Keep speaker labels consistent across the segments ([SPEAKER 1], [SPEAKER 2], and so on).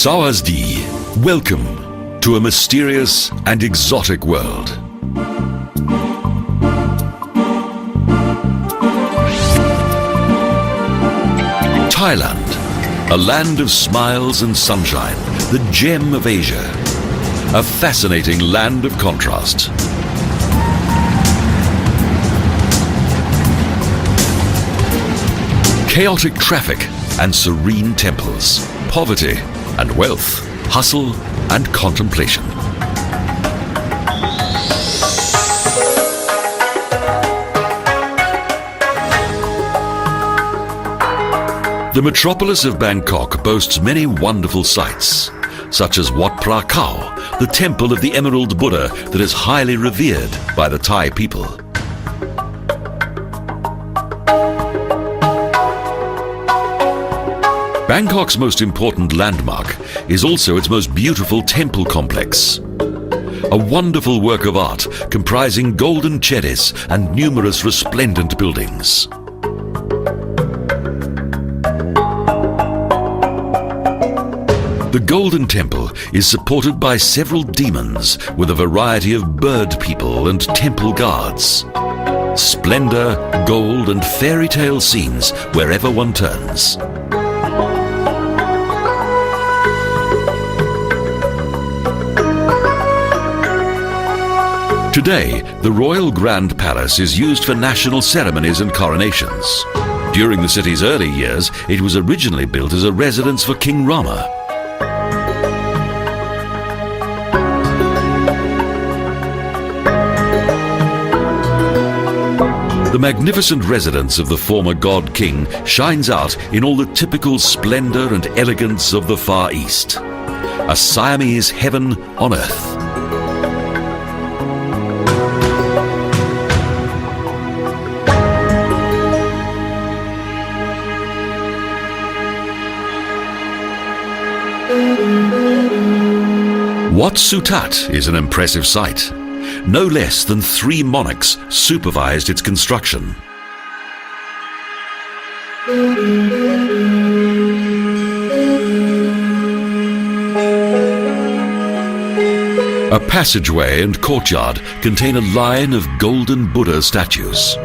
[SPEAKER 1] Sawadee. Welcome to a mysterious and exotic world. Thailand, a land of smiles and sunshine, the gem of Asia, a fascinating land of contrast. Chaotic traffic and serene temples, poverty and wealth, hustle and contemplation. The metropolis of Bangkok boasts many wonderful sights, such as Wat Phra Kaew, the temple of the Emerald Buddha that is highly revered by the Thai people. Bangkok's most important landmark is also its most beautiful temple complex. A wonderful work of art comprising golden cherries and numerous resplendent buildings. The Golden Temple is supported by several demons with a variety of bird people and temple guards. Splendor, gold and fairy tale scenes wherever one turns. Today, the Royal Grand Palace is used for national ceremonies and coronations. During the city's early years, it was originally built as a residence for King Rama. The magnificent residence of the former god king shines out in all the typical splendor and elegance of the Far East. A Siamese heaven on earth. Wat Sutat is an impressive sight. No less than 3 monarchs supervised its construction. A passageway and courtyard contain a line of golden Buddha statues.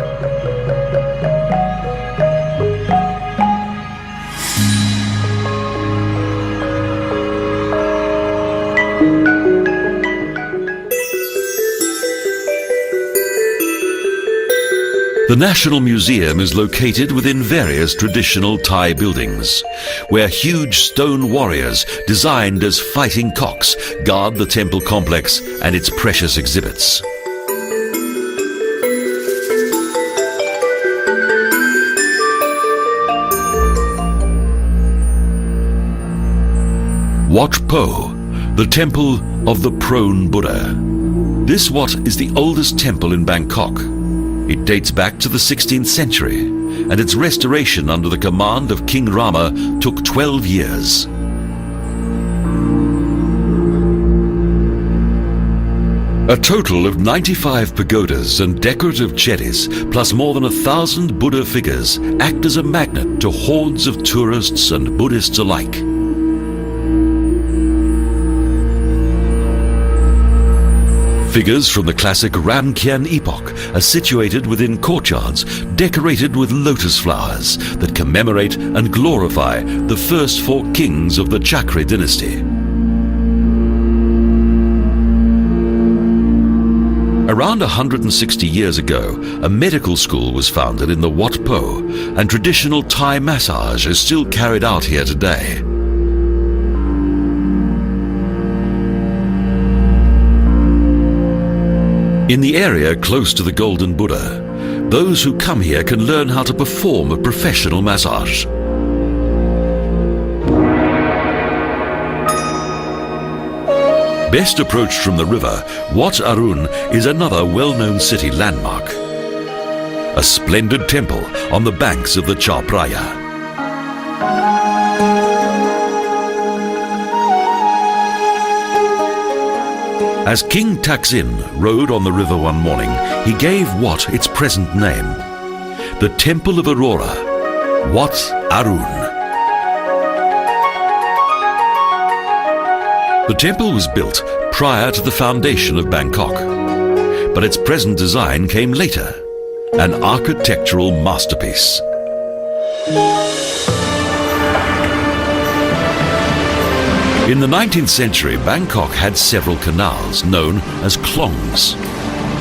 [SPEAKER 1] The National Museum is located within various traditional Thai buildings, where huge stone warriors designed as fighting cocks guard the temple complex and its precious exhibits. Wat Po, the temple of the prone Buddha. This Wat is the oldest temple in Bangkok. It dates back to the 16th century, and its restoration under the command of King Rama took 12 years. A total of 95 pagodas and decorative cherries, plus more than 1,000 Buddha figures, act as a magnet to hordes of tourists and Buddhists alike. Figures from the classic Ramkien epoch are situated within courtyards decorated with lotus flowers that commemorate and glorify the first 4 kings of the Chakra dynasty. Around 160 years ago, a medical school was founded in the Wat Po, and traditional Thai massage is still carried out here today. In the area close to the Golden Buddha, those who come here can learn how to perform a professional massage. Best approached from the river, Wat Arun is another well-known city landmark. A splendid temple on the banks of the Chao Phraya. As King Taksin rode on the river one morning, he gave Wat its present name, the Temple of Aurora, Wat Arun. The temple was built prior to the foundation of Bangkok, but its present design came later, an architectural masterpiece. In the 19th century, Bangkok had several canals known as klongs.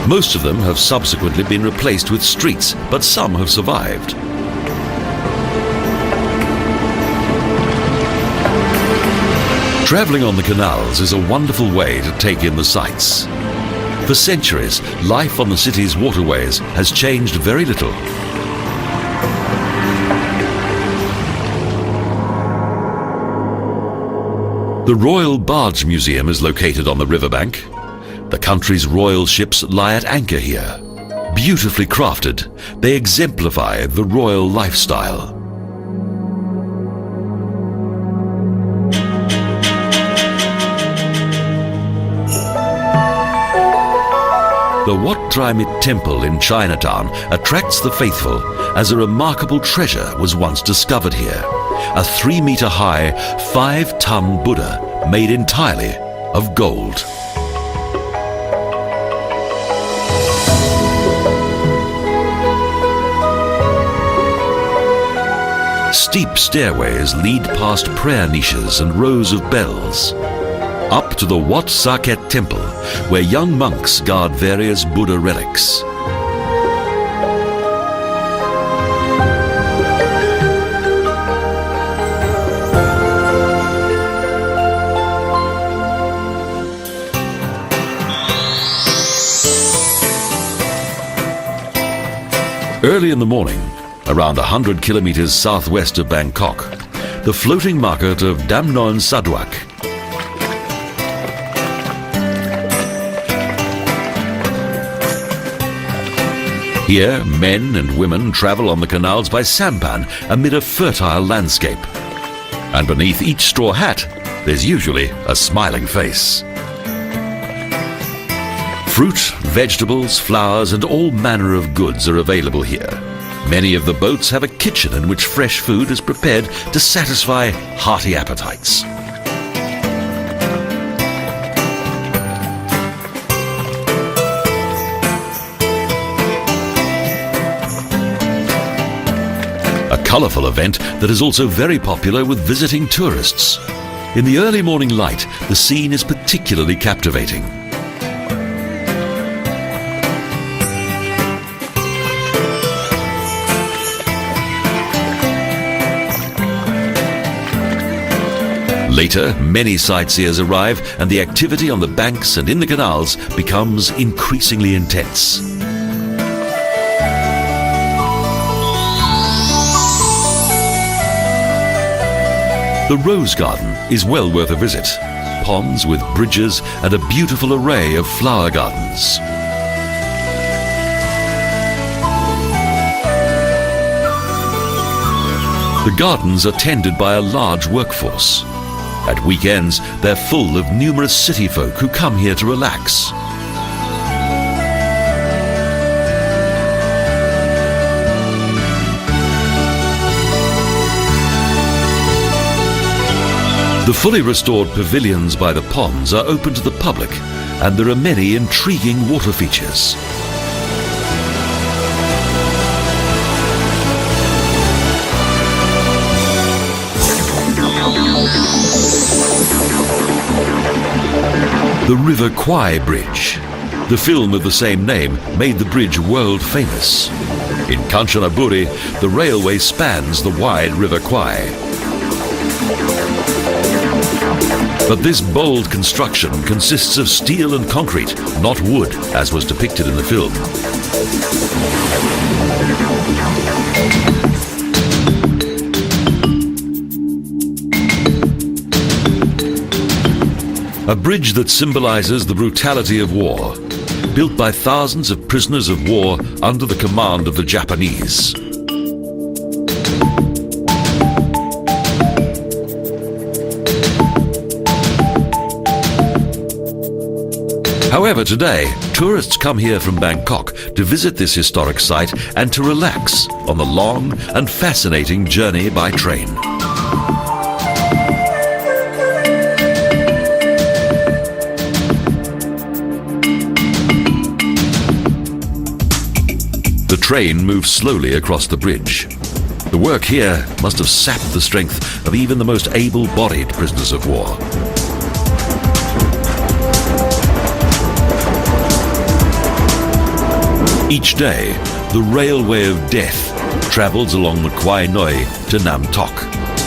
[SPEAKER 1] Most of them have subsequently been replaced with streets, but some have survived. Traveling on the canals is a wonderful way to take in the sights. For centuries, life on the city's waterways has changed very little. The Royal Barge Museum is located on the riverbank. The country's royal ships lie at anchor here. Beautifully crafted, they exemplify the royal lifestyle. The Wat Trai Mit Temple in Chinatown attracts the faithful as a remarkable treasure was once discovered here. A 3-meter-high, 5-ton Buddha made entirely of gold. Steep stairways lead past prayer niches and rows of bells, up to the Wat Saket Temple, where young monks guard various Buddha relics. Early in the morning, around 100 kilometers southwest of Bangkok, the floating market of Dam Non Saduak. Here, men and women travel on the canals by sampan amid a fertile landscape. And beneath each straw hat, there's usually a smiling face. Fruit, vegetables, flowers, and all manner of goods are available here. Many of the boats have a kitchen in which fresh food is prepared to satisfy hearty appetites. A colourful event that is also very popular with visiting tourists. In the early morning light, the scene is particularly captivating. Later, many sightseers arrive and the activity on the banks and in the canals becomes increasingly intense. The Rose Garden is well worth a visit. Ponds with bridges and a beautiful array of flower gardens. The gardens are tended by a large workforce. At weekends, they're full of numerous city folk who come here to relax. The fully restored pavilions by the ponds are open to the public, and there are many intriguing water features. The River Kwai Bridge. The film of the same name made the bridge world famous. In Kanchanaburi, the railway spans the wide River Kwai. But this bold construction consists of steel and concrete, not wood, as was depicted in the film. A bridge that symbolizes the brutality of war, built by thousands of prisoners of war under the command of the Japanese. However, today, tourists come here from Bangkok to visit this historic site and to relax on the long and fascinating journey by train. The train moves slowly across the bridge. The work here must have sapped the strength of even the most able-bodied prisoners of war. Each day, the Railway of Death travels along the Kwai Noi to Nam Tok.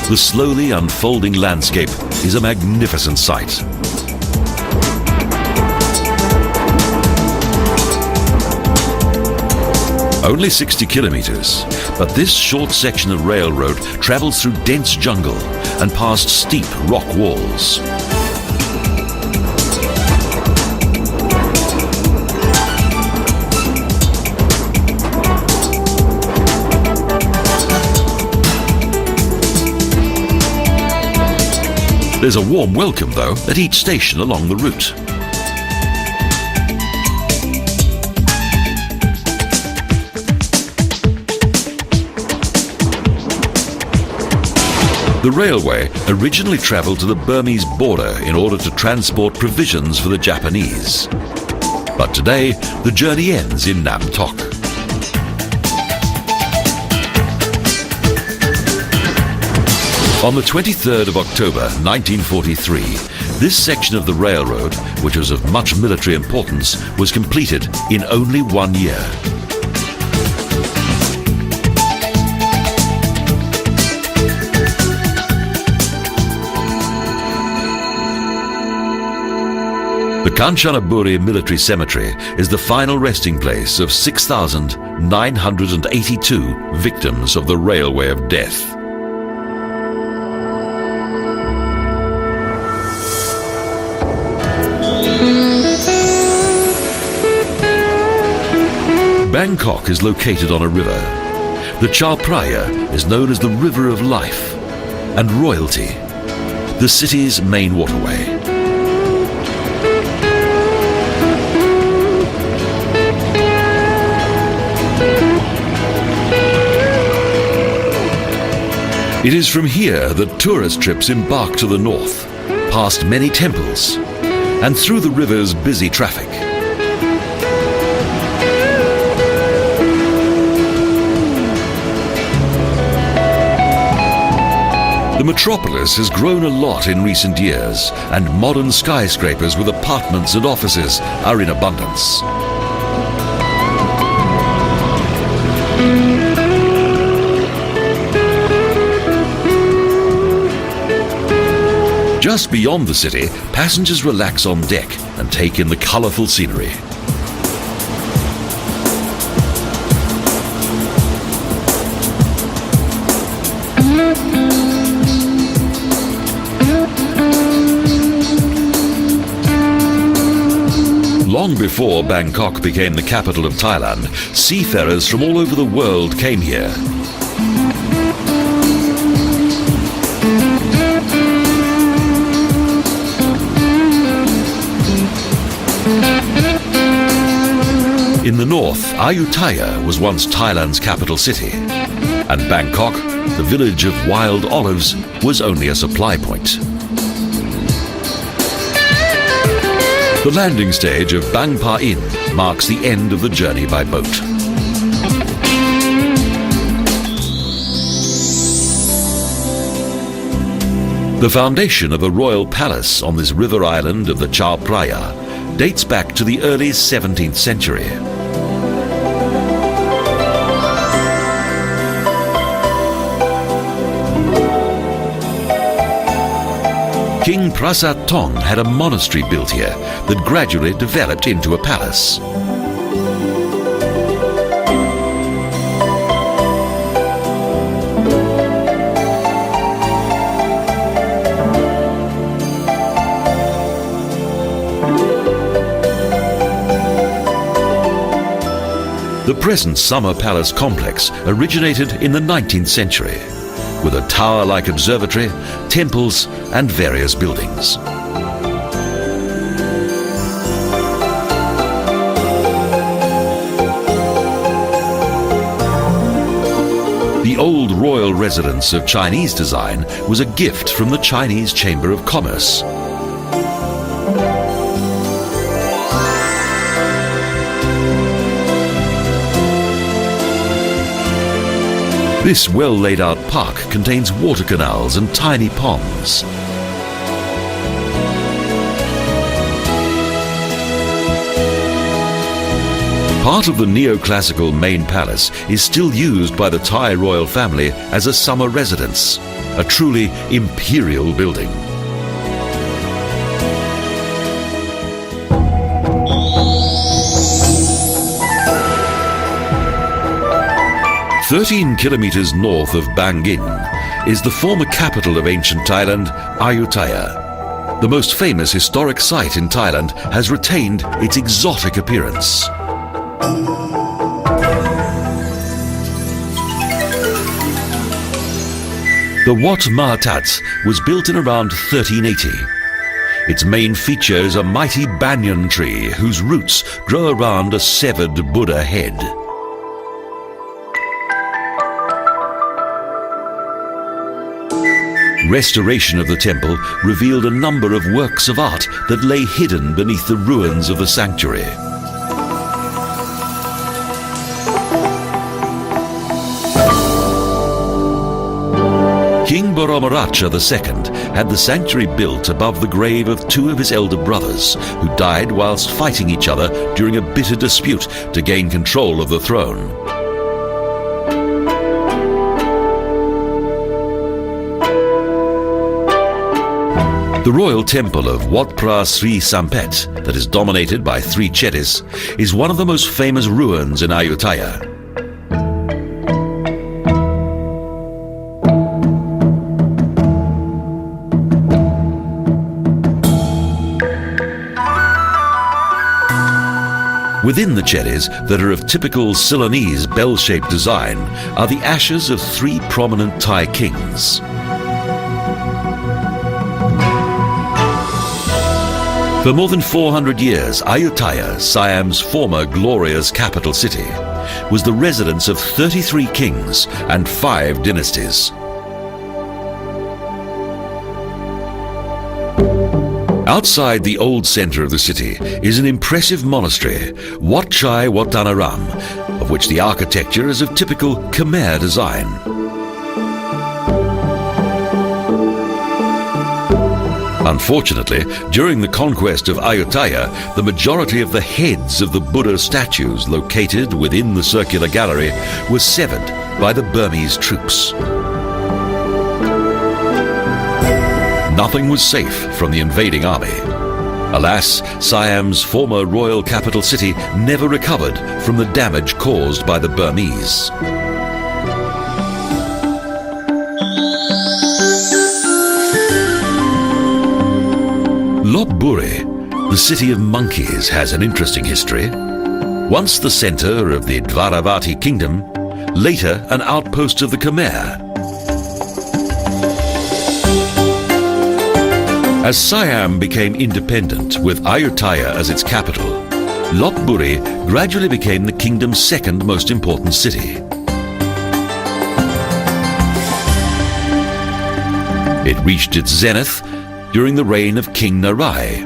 [SPEAKER 1] The slowly unfolding landscape is a magnificent sight. Only 60 kilometers, but this short section of railroad travels through dense jungle and past steep rock walls. There's a warm welcome, though, at each station along the route. The railway originally travelled to the Burmese border in order to transport provisions for the Japanese. But today, the journey ends in Nam Tok. On the 23rd of October 1943, this section of the railroad, which was of much military importance, was completed in only 1 year. The Kanchanaburi Military Cemetery is the final resting place of 6,982 victims of the Railway of Death. Bangkok is located on a river. The Chao Phraya is known as the River of Life and Royalty, the city's main waterway. It is from here that tourist trips embark to the north, past many temples, and through the river's busy traffic. The metropolis has grown a lot in recent years, and modern skyscrapers with apartments and offices are in abundance. Just beyond the city, passengers relax on deck and take in the colourful scenery. Long before Bangkok became the capital of Thailand, seafarers from all over the world came here. In the north, Ayutthaya was once Thailand's capital city, and Bangkok, the village of wild olives, was only a supply point. The landing stage of Bang Pa In marks the end of the journey by boat. The foundation of a royal palace on this river island of the Chao Phraya dates back to the early 17th century. King Prasat Tong had a monastery built here that gradually developed into a palace. The present summer palace complex originated in the 19th century, with a tower-like observatory, temples, and various buildings. The old royal residence of Chinese design was a gift from the Chinese Chamber of Commerce. This well-laid-out park contains water canals and tiny ponds. Part of the neoclassical main palace is still used by the Thai royal family as a summer residence, a truly imperial building. "13 kilometers north of Bangin is the former capital of ancient Thailand, Ayutthaya. The most famous historic site in Thailand has retained its exotic appearance. The Wat Mahatat was built in around 1380. Its main feature is a mighty banyan tree whose roots grow around a severed Buddha head. Restoration of the temple revealed a number of works of art that lay hidden beneath the ruins of the sanctuary. King Boromaracha II had the sanctuary built above the grave of two of his elder brothers, who died whilst fighting each other during a bitter dispute to gain control of the throne. The royal temple of Wat Phra Sri Sampet, that is dominated by three chettis, is one of the most famous ruins in Ayutthaya. Within the chettis, that are of typical Ceylonese bell-shaped design, are the ashes of three prominent Thai kings. For more than 400 years, Ayutthaya, Siam's former glorious capital city, was the residence of 33 kings and 5 dynasties. Outside the old centre of the city is an impressive monastery, Wat Chai Watanaram, of which the architecture is of typical Khmer design. Unfortunately, during the conquest of Ayutthaya, the majority of the heads of the Buddha statues located within the circular gallery were severed by the Burmese troops. Nothing was safe from the invading army. Alas, Siam's former royal capital city never recovered from the damage caused by the Burmese. Lopburi, the city of monkeys, has an interesting history. Once the centre of the Dvaravati kingdom, later an outpost of the Khmer. As Siam became independent with Ayutthaya as its capital, Lopburi gradually became the kingdom's second most important city. It reached its zenith during the reign of King Narai.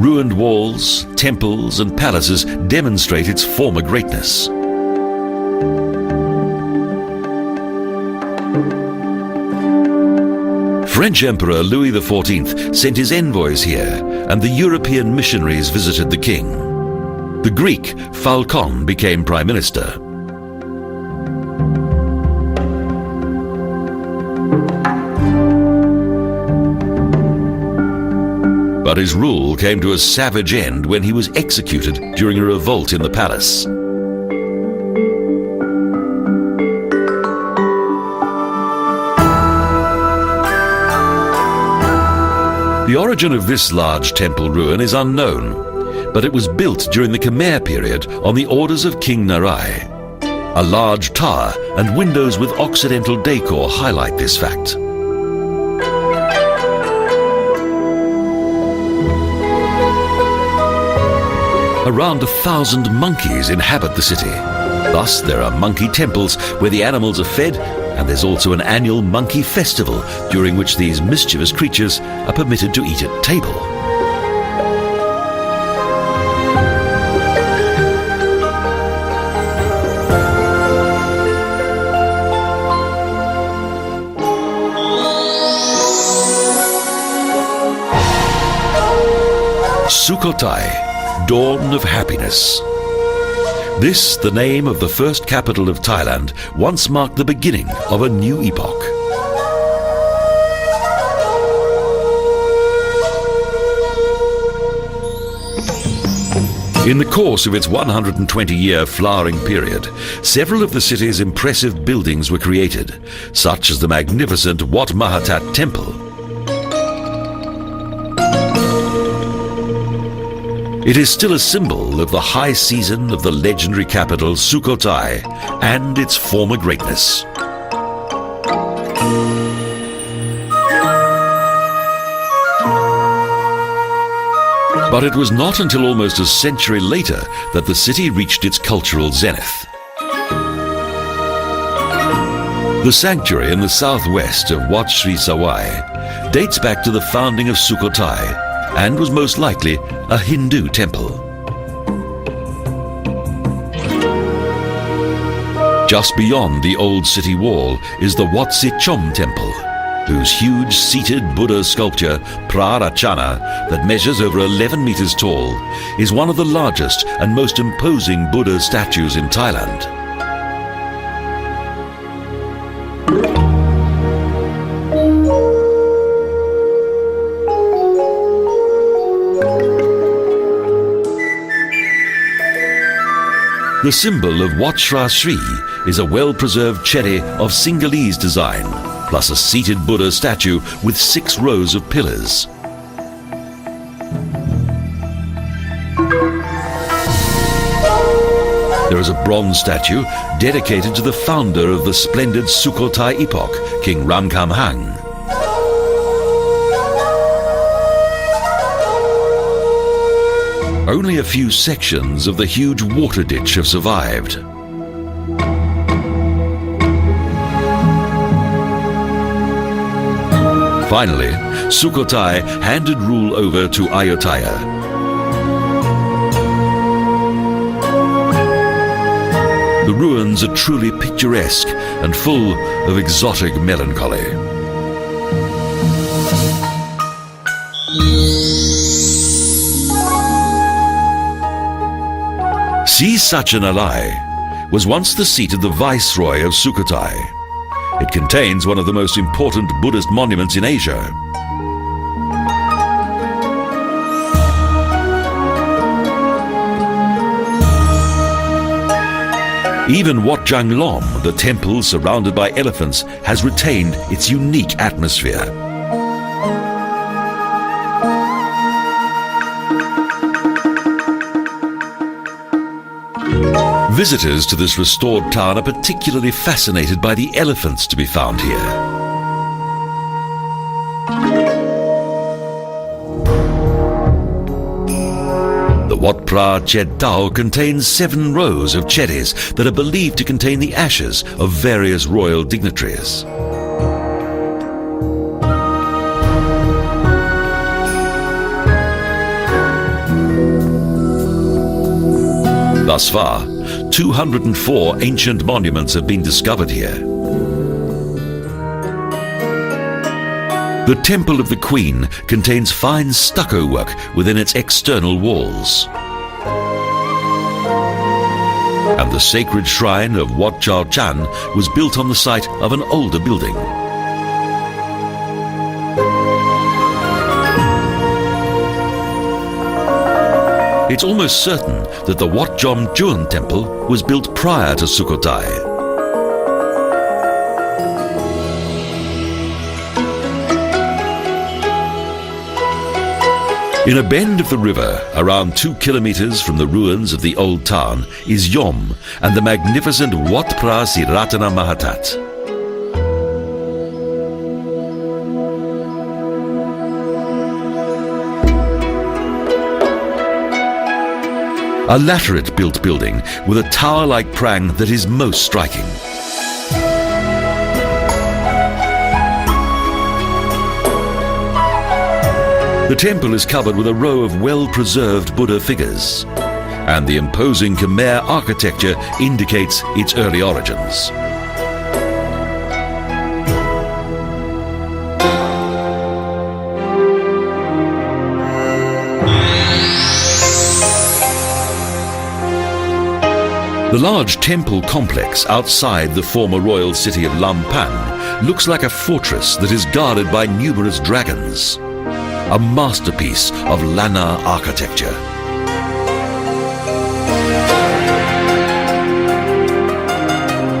[SPEAKER 1] Ruined walls, temples and palaces demonstrate its former greatness. French Emperor Louis XIV sent his envoys here, and the European missionaries visited the king. The Greek Falcon became prime minister. But his rule came to a savage end when he was executed during a revolt in the palace. The origin of this large temple ruin is unknown, but it was built during the Khmer period on the orders of King Narai. A large tower and windows with Occidental decor highlight this fact. Around 1,000 monkeys inhabit the city. Thus, there are monkey temples where the animals are fed, and there's also an annual monkey festival during which these mischievous creatures are permitted to eat at table. Sukhothai, dawn of happiness. This, the name of the first capital of Thailand, once marked the beginning of a new epoch. In the course of its 120-year flowering period, several of the city's impressive buildings were created, such as the magnificent Wat Mahatat Temple. It is still a symbol of the high season of the legendary capital Sukhothai and its former greatness. But it was not until almost a century later that the city reached its cultural zenith. The sanctuary in the southwest of Wat Sri Sawai dates back to the founding of Sukhothai and was most likely a Hindu temple. Just beyond the old city wall is the Wat Sichom temple, whose huge seated Buddha sculpture, Prarachana, that measures over 11 meters tall, is one of the largest and most imposing Buddha statues in Thailand. The symbol of Wat Sra Sri is a well-preserved cherry of Sinhalese design, plus a seated Buddha statue with 6 rows of pillars. There is a bronze statue dedicated to the founder of the splendid Sukhothai epoch, King Ramkhamhaeng. Only a few sections of the huge water ditch have survived. Finally, Sukhothai handed rule over to Ayutthaya. The ruins are truly picturesque and full of exotic melancholy. Sri Sachanalai was once the seat of the Viceroy of Sukhothai. It contains one of the most important Buddhist monuments in Asia. Even Wat Jang Lom, the temple surrounded by elephants, has retained its unique atmosphere. Visitors to this restored town are particularly fascinated by the elephants to be found here. The Wat Pra Chet Tao contains 7 rows of cherries that are believed to contain the ashes of various royal dignitaries. Thus far, 204 ancient monuments have been discovered here. The Temple of the Queen contains fine stucco work within its external walls. And the sacred shrine of Wat Chao Chan was built on the site of an older building. It's almost certain that the Wat Jom Chuan temple was built prior to Sukhothai. In a bend of the river, around 2 kilometers from the ruins of the old town, is Yom and the magnificent Wat Pra Siratana Mahatat. A laterit-built building with a tower-like prang that is most striking. The temple is covered with a row of well-preserved Buddha figures, and the imposing Khmer architecture indicates its early origins. The large temple complex outside the former royal city of Lampang looks like a fortress that is guarded by numerous dragons. A masterpiece of Lanna architecture.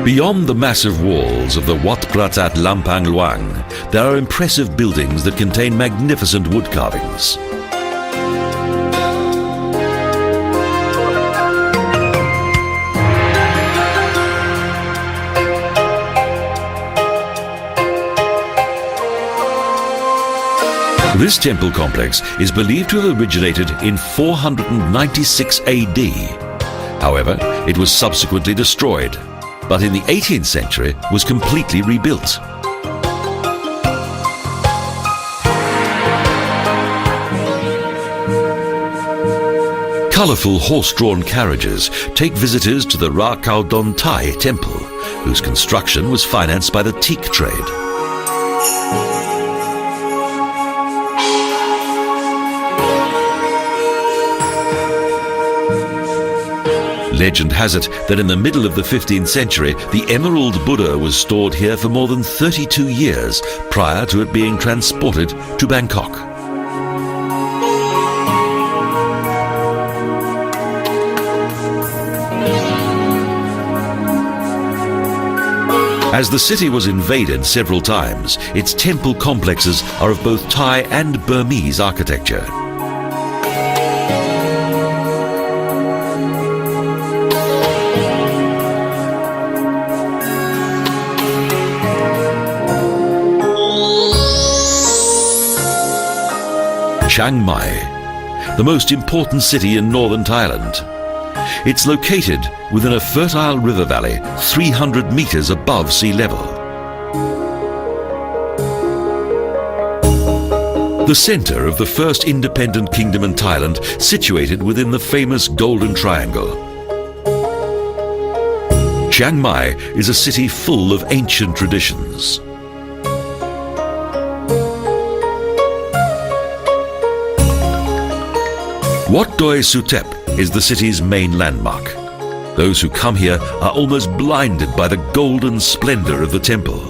[SPEAKER 1] Beyond the massive walls of the Wat Pratat Lampang Luang, there are impressive buildings that contain magnificent wood carvings. This temple complex is believed to have originated in 496 AD. However, it was subsequently destroyed, but in the 18th century was completely rebuilt. Colourful horse-drawn carriages take visitors to the Ra Kau Don Tai temple, whose construction was financed by the teak trade. Legend has it that in the middle of the 15th century, the Emerald Buddha was stored here for more than 32 years prior to it being transported to Bangkok. As the city was invaded several times, its temple complexes are of both Thai and Burmese architecture. Chiang Mai, the most important city in northern Thailand. It's located within a fertile river valley 300 meters above sea level. The center of the first independent kingdom in Thailand, situated within the famous Golden Triangle. Chiang Mai is a city full of ancient traditions. Wat Doi Suthep is the city's main landmark. Those who come here are almost blinded by the golden splendor of the temple.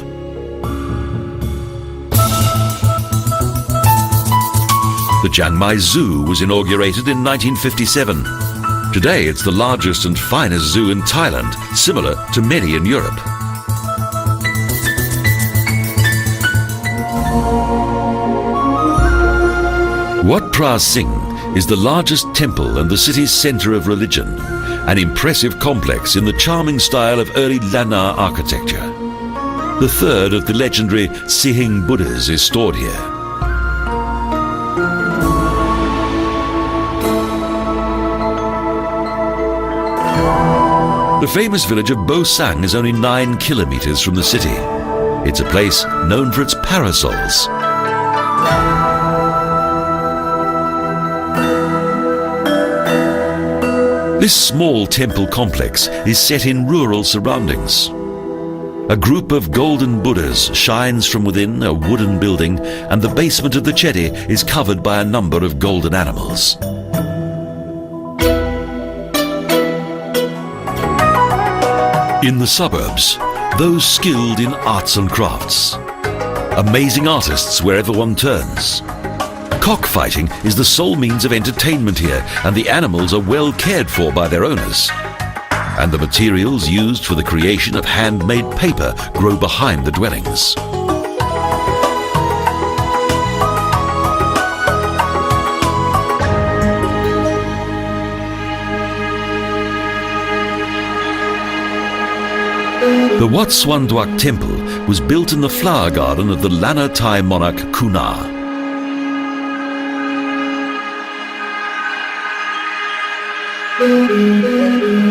[SPEAKER 1] The Chiang Mai Zoo was inaugurated in 1957. Today it's the largest and finest zoo in Thailand, similar to many in Europe. Wat Phra Singh is the largest temple and the city's center of religion, an impressive complex in the charming style of early Lanna architecture. The third of the legendary Sihing Buddhas is stored here. The famous village of Bo Sang is only 9 kilometers from the city. It's a place known for its parasols. This small temple complex is set in rural surroundings. A group of golden Buddhas shines from within a wooden building, and the basement of the chetty is covered by a number of golden animals. In the suburbs, those skilled in arts and crafts. Amazing artists wherever one turns. Cockfighting is the sole means of entertainment here, and the animals are well cared for by their owners. And the materials used for the creation of handmade paper grow behind the dwellings. The Wat Suan Duak temple was built in the flower garden of the Lanna Thai monarch Kuna.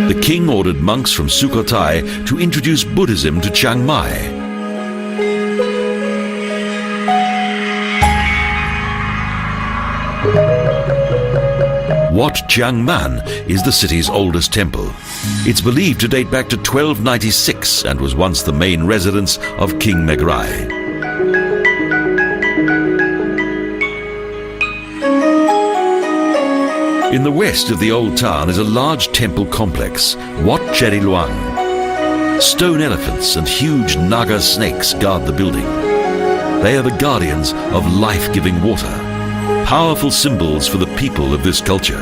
[SPEAKER 1] The king ordered monks from Sukhothai to introduce Buddhism to Chiang Mai. Wat Chiang Man is the city's oldest temple. It's believed to date back to 1296 and was once the main residence of King Megrai. In the west of the old town is a large temple complex, Wat Cheri Luang. Stone elephants and huge naga snakes guard the building. They are the guardians of life-giving water, powerful symbols for the people of this culture.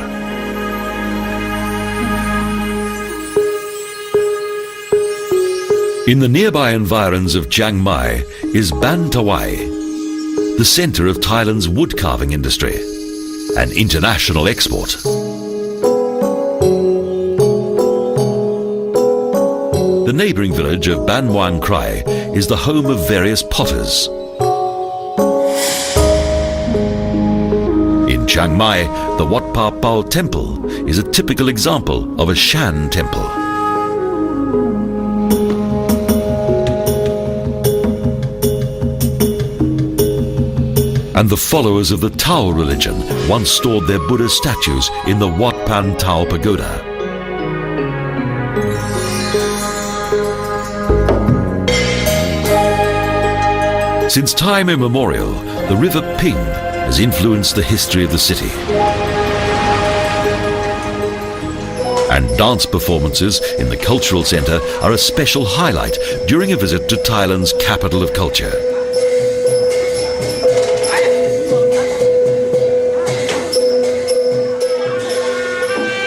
[SPEAKER 1] In the nearby environs of Chiang Mai is Ban Tawai, the centre of Thailand's wood carving industry, an international export. The neighbouring village of Ban Muang Krai is the home of various potters. In Chiang Mai, the Wat Pa Pao temple is a typical example of a Shan temple. And the followers of the Tao religion once stored their Buddha statues in the Wat Pan Tao Pagoda. Since time immemorial, the river Ping has influenced the history of the city. And dance performances in the cultural centre are a special highlight during a visit to Thailand's capital of culture.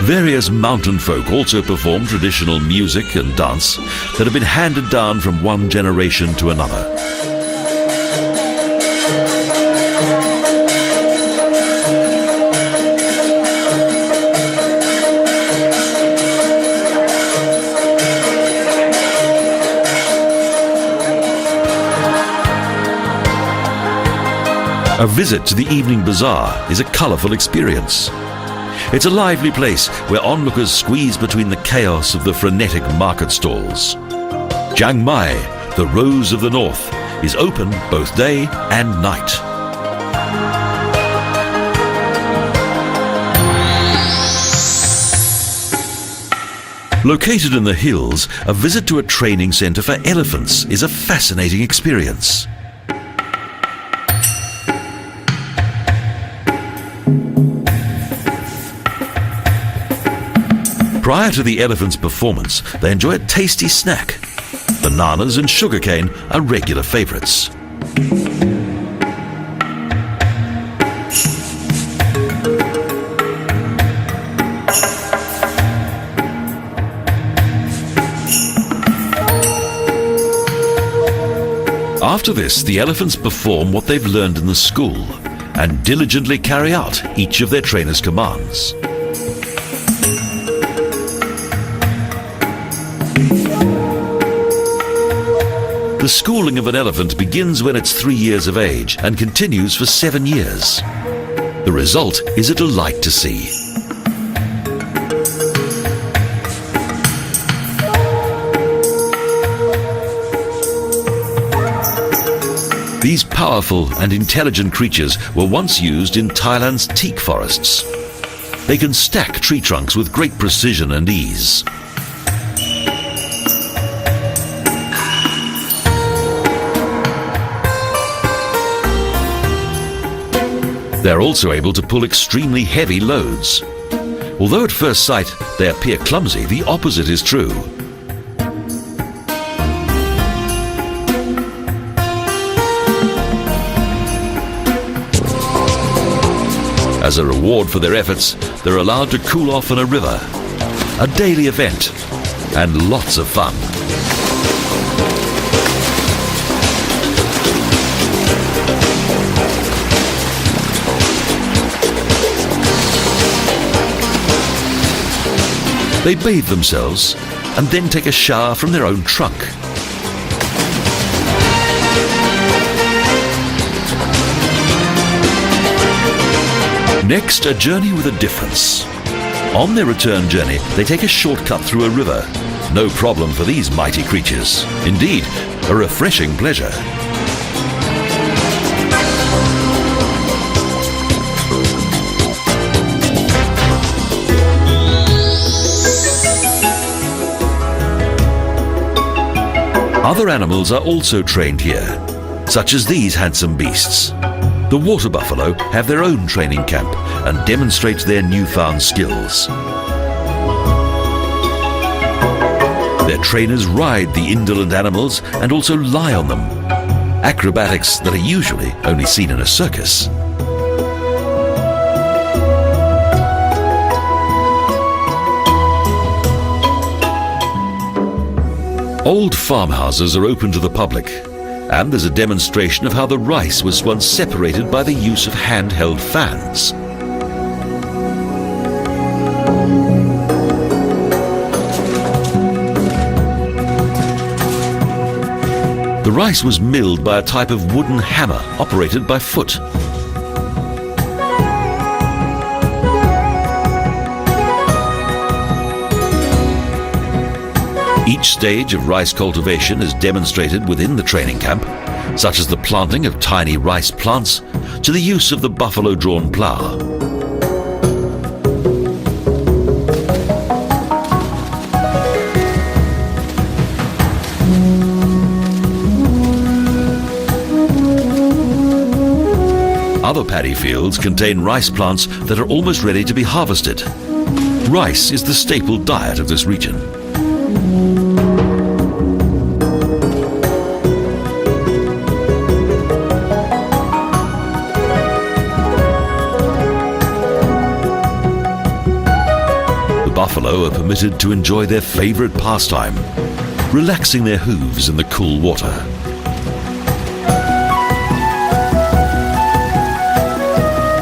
[SPEAKER 1] Various mountain folk also perform traditional music and dance that have been handed down from one generation to another. A visit to the evening bazaar is a colourful experience. It's a lively place where onlookers squeeze between the chaos of the frenetic market stalls. Chiang Mai, the Rose of the North, is open both day and night. Located in the hills, a visit to a training centre for elephants is a fascinating experience. Prior to the elephants' performance, they enjoy a tasty snack. Bananas and sugarcane are regular favourites. After this, the elephants perform what they've learned in the school and diligently carry out each of their trainers' commands. The schooling of an elephant begins when it's 3 years of age and continues for 7 years. The result is a delight to see. These powerful and intelligent creatures were once used in Thailand's teak forests. They can stack tree trunks with great precision and ease. They're also able to pull extremely heavy loads. Although at first sight they appear clumsy, the opposite is true. As a reward for their efforts, they're allowed to cool off in a river, a daily event, and lots of fun. They bathe themselves and then take a shower from their own trunk. Next, a journey with a difference. On their return journey, they take a shortcut through a river. No problem for these mighty creatures. Indeed, a refreshing pleasure. Other animals are also trained here, such as these handsome beasts. The water buffalo have their own training camp and demonstrate their newfound skills. Their trainers ride the indolent animals and also lie on them, acrobatics that are usually only seen in a circus. Old farmhouses are open to the public, and there's a demonstration of how the rice was once separated by the use of handheld fans. The rice was milled by a type of wooden hammer operated by foot. Each stage of rice cultivation is demonstrated within the training camp, such as the planting of tiny rice plants to the use of the buffalo-drawn plough. Other paddy fields contain rice plants that are almost ready to be harvested. Rice is the staple diet of this region. The buffalo are permitted to enjoy their favorite pastime, relaxing their hooves in the cool water.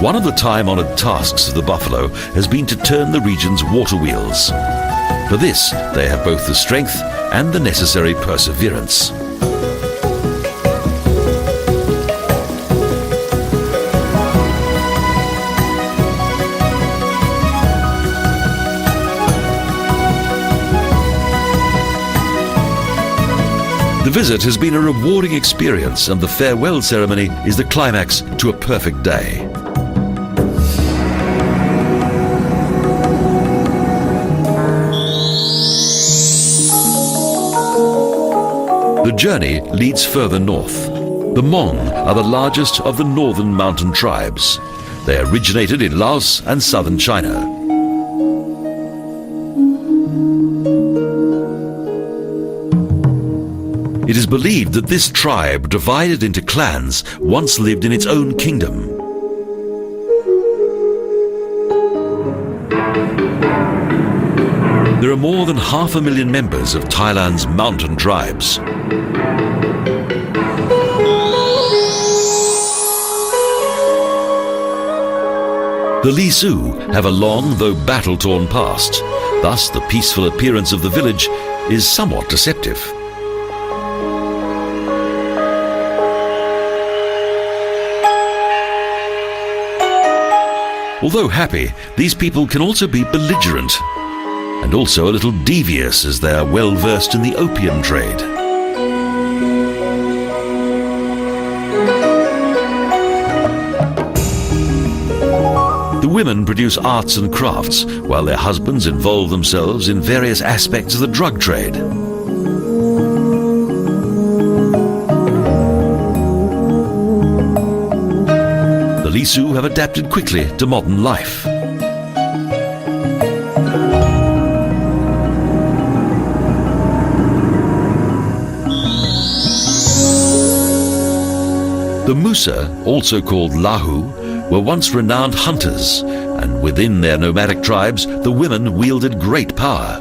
[SPEAKER 1] One of the time-honored tasks of the buffalo has been to turn the region's water wheels. For this, they have both the strength and the necessary perseverance. The visit has been a rewarding experience, and the farewell ceremony is the climax to a perfect day. The journey leads further north. The Hmong are the largest of the northern mountain tribes. They originated in Laos and southern China. It is believed that this tribe, divided into clans, once lived in its own kingdom. There are more than 500,000 members of Thailand's mountain tribes. The Lisu have a long, though battle-torn past. Thus, the peaceful appearance of the village is somewhat deceptive. Although happy, these people can also be belligerent, and also a little devious, as they are well versed in the opium trade. The women produce arts and crafts, while their husbands involve themselves in various aspects of the drug trade. The Lisu have adapted quickly to modern life. The Musa, also called Lahu, were once renowned hunters, and within their nomadic tribes, the women wielded great power.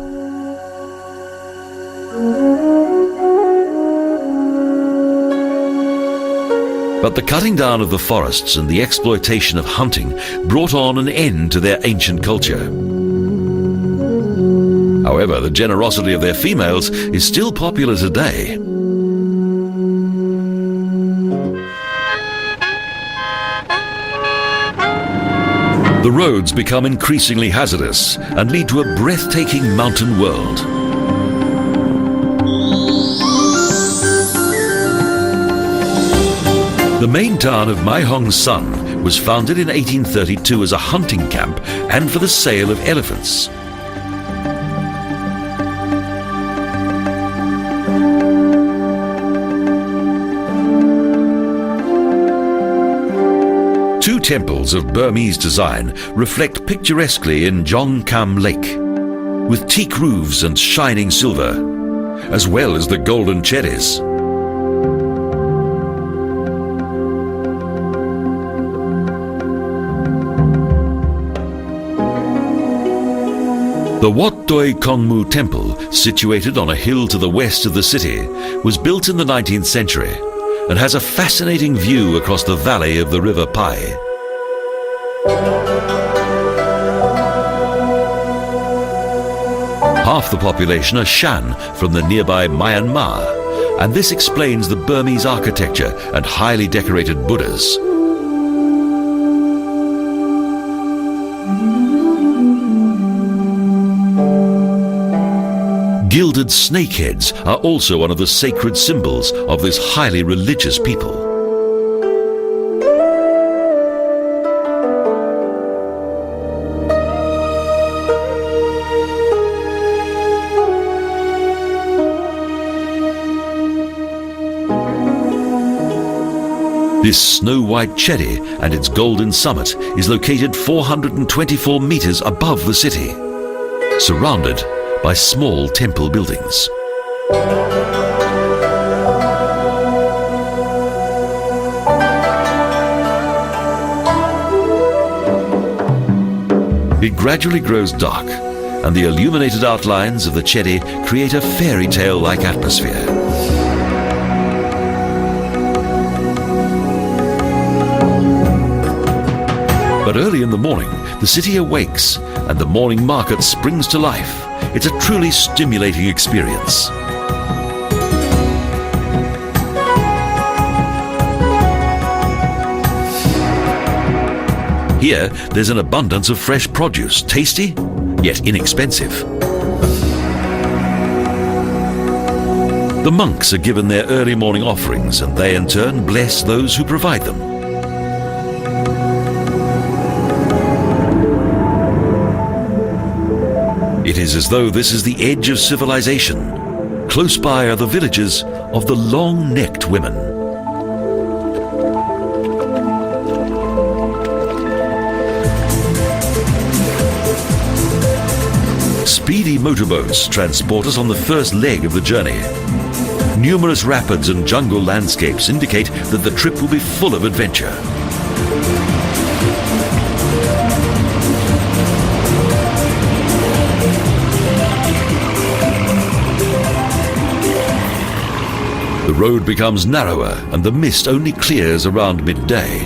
[SPEAKER 1] But the cutting down of the forests and the exploitation of hunting brought on an end to their ancient culture. However, the generosity of their females is still popular today. The roads become increasingly hazardous and lead to a breathtaking mountain world. The main town of Mai Hong Son was founded in 1832 as a hunting camp and for the sale of elephants. Two temples of Burmese design reflect picturesquely in Jongkam Lake, with teak roofs and shining silver, as well as the golden cherries. The Wat Doi Kongmu Temple, situated on a hill to the west of the city, was built in the 19th century and has a fascinating view across the valley of the River Pai. Half the population are Shan from the nearby Myanmar, and this explains the Burmese architecture and highly decorated Buddhas. Gilded snakeheads are also one of the sacred symbols of this highly religious people. This snow-white cherry and its golden summit is located 424 meters above the city, surrounded by small temple buildings. It gradually grows dark, and the illuminated outlines of the cherry create a fairy tale-like atmosphere. But early in the morning, the city awakes and the morning market springs to life. It's a truly stimulating experience. Here, there's an abundance of fresh produce, tasty, yet inexpensive. The monks are given their early morning offerings, and they in turn bless those who provide them. It is as though this is the edge of civilization. Close by are the villages of the long-necked women. Speedy motorboats transport us on the first leg of the journey. Numerous rapids and jungle landscapes indicate that the trip will be full of adventure. The road becomes narrower and the mist only clears around midday.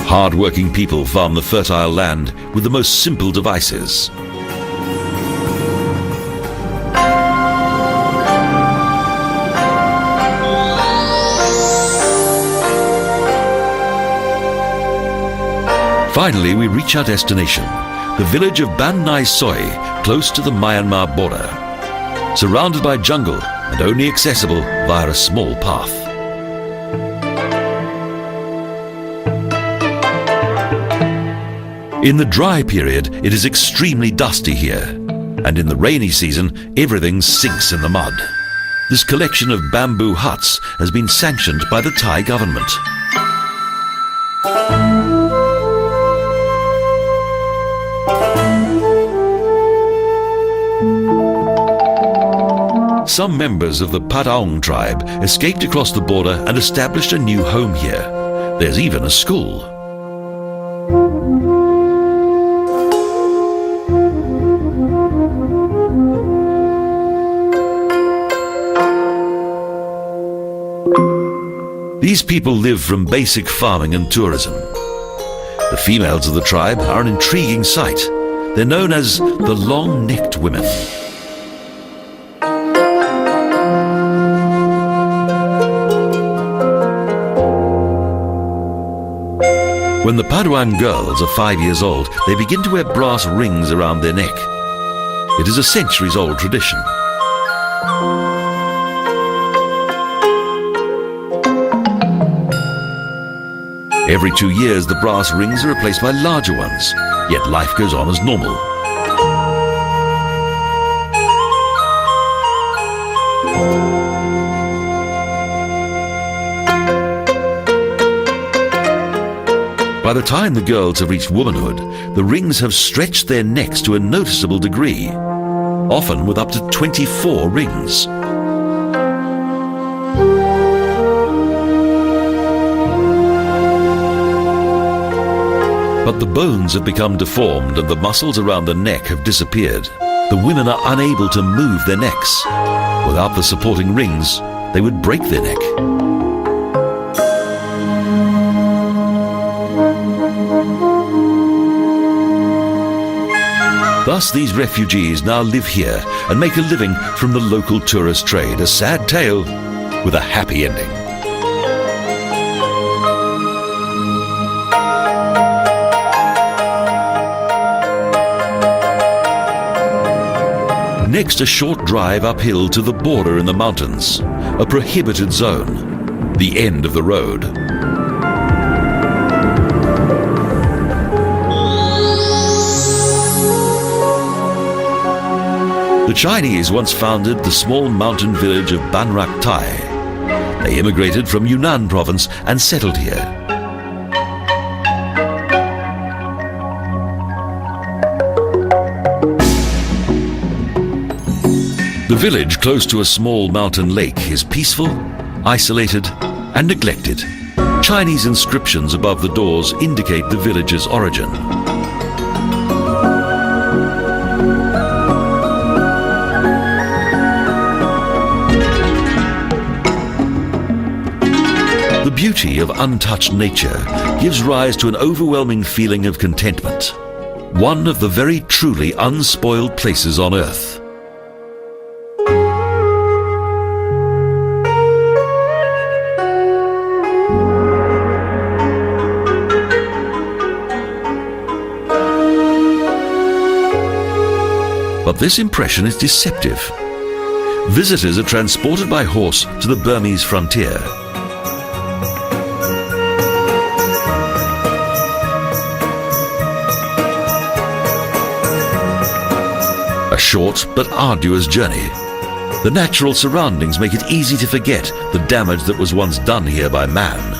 [SPEAKER 1] Hard-working people farm the fertile land with the most simple devices. Finally, we reach our destination, the village of Ban Nai Soi, close to the Myanmar border, surrounded by jungle and only accessible via a small path. In the dry period, it is extremely dusty here, and in the rainy season, everything sinks in the mud. This collection of bamboo huts has been sanctioned by the Thai government. Some members of the Padaung tribe escaped across the border and established a new home here. There's even a school. These people live from basic farming and tourism. The females of the tribe are an intriguing sight. They're known as the long-necked women. When the Paduan girls are 5 years old, they begin to wear brass rings around their neck. It is a centuries-old tradition. Every 2 years, the brass rings are replaced by larger ones, yet life goes on as normal. By the time the girls have reached womanhood, the rings have stretched their necks to a noticeable degree, often with up to 24 rings. But the bones have become deformed and the muscles around the neck have disappeared. The women are unable to move their necks. Without the supporting rings, they would break their neck. Thus, these refugees now live here and make a living from the local tourist trade. A sad tale with a happy ending. Next, a short drive uphill to the border in the mountains, a prohibited zone, the end of the road. The Chinese once founded the small mountain village of Ban Rak Tai. They immigrated from Yunnan province and settled here. The village close to a small mountain lake is peaceful, isolated, and neglected. Chinese inscriptions above the doors indicate the village's origin. The beauty of untouched nature gives rise to an overwhelming feeling of contentment, one of the very truly unspoiled places on earth. But this impression is deceptive. Visitors are transported by horse to the Burmese frontier. A short but arduous journey. The natural surroundings make it easy to forget the damage that was once done here by man.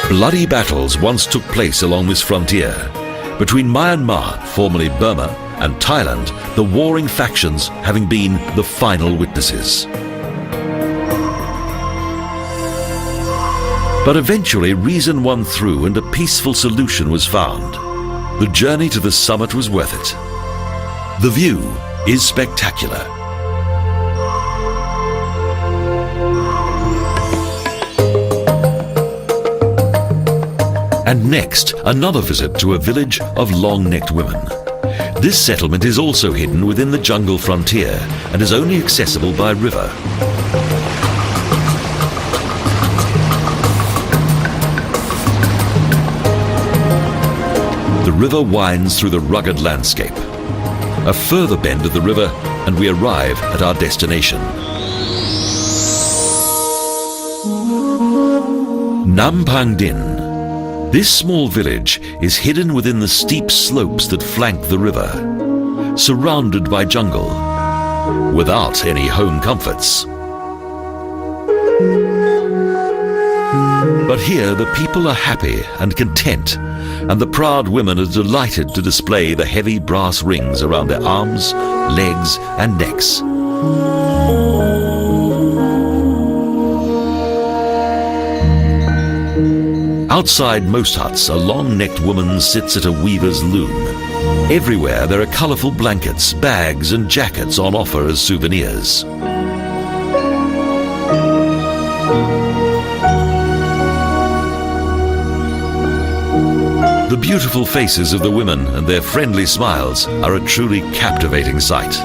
[SPEAKER 1] Bloody battles once took place along this frontier. Between Myanmar, formerly Burma, and Thailand, the warring factions having been the final witnesses. But eventually reason won through and a peaceful solution was found. The journey to the summit was worth it. The view is spectacular. And next, another visit to a village of long-necked women. This settlement is also hidden within the jungle frontier and is only accessible by river. The river winds through the rugged landscape. A further bend of the river and we arrive at our destination. Nampang Din. This small village is hidden within the steep slopes that flank the river, surrounded by jungle, without any home comforts. But here the people are happy and content, and the proud women are delighted to display the heavy brass rings around their arms, legs, and necks. Outside most huts, a long-necked woman sits at a weaver's loom. Everywhere there are colourful blankets, bags and jackets on offer as souvenirs. The beautiful faces of the women and their friendly smiles are a truly captivating sight.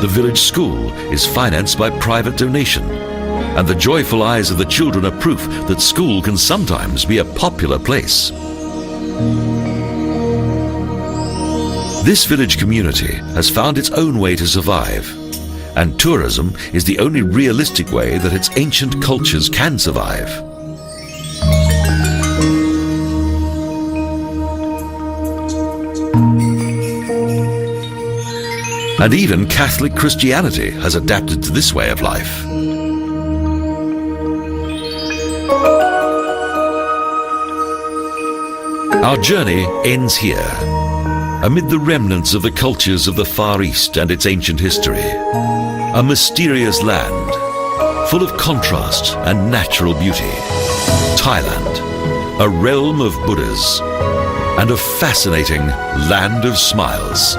[SPEAKER 1] The village school is financed by private donation, and the joyful eyes of the children are proof that school can sometimes be a popular place. This village community has found its own way to survive, and tourism is the only realistic way that its ancient cultures can survive. And even Catholic Christianity has adapted to this way of life. Our journey ends here, amid the remnants of the cultures of the Far East and its ancient history. A mysterious land, full of contrast and natural beauty. Thailand, a realm of Buddhas, and a fascinating land of smiles.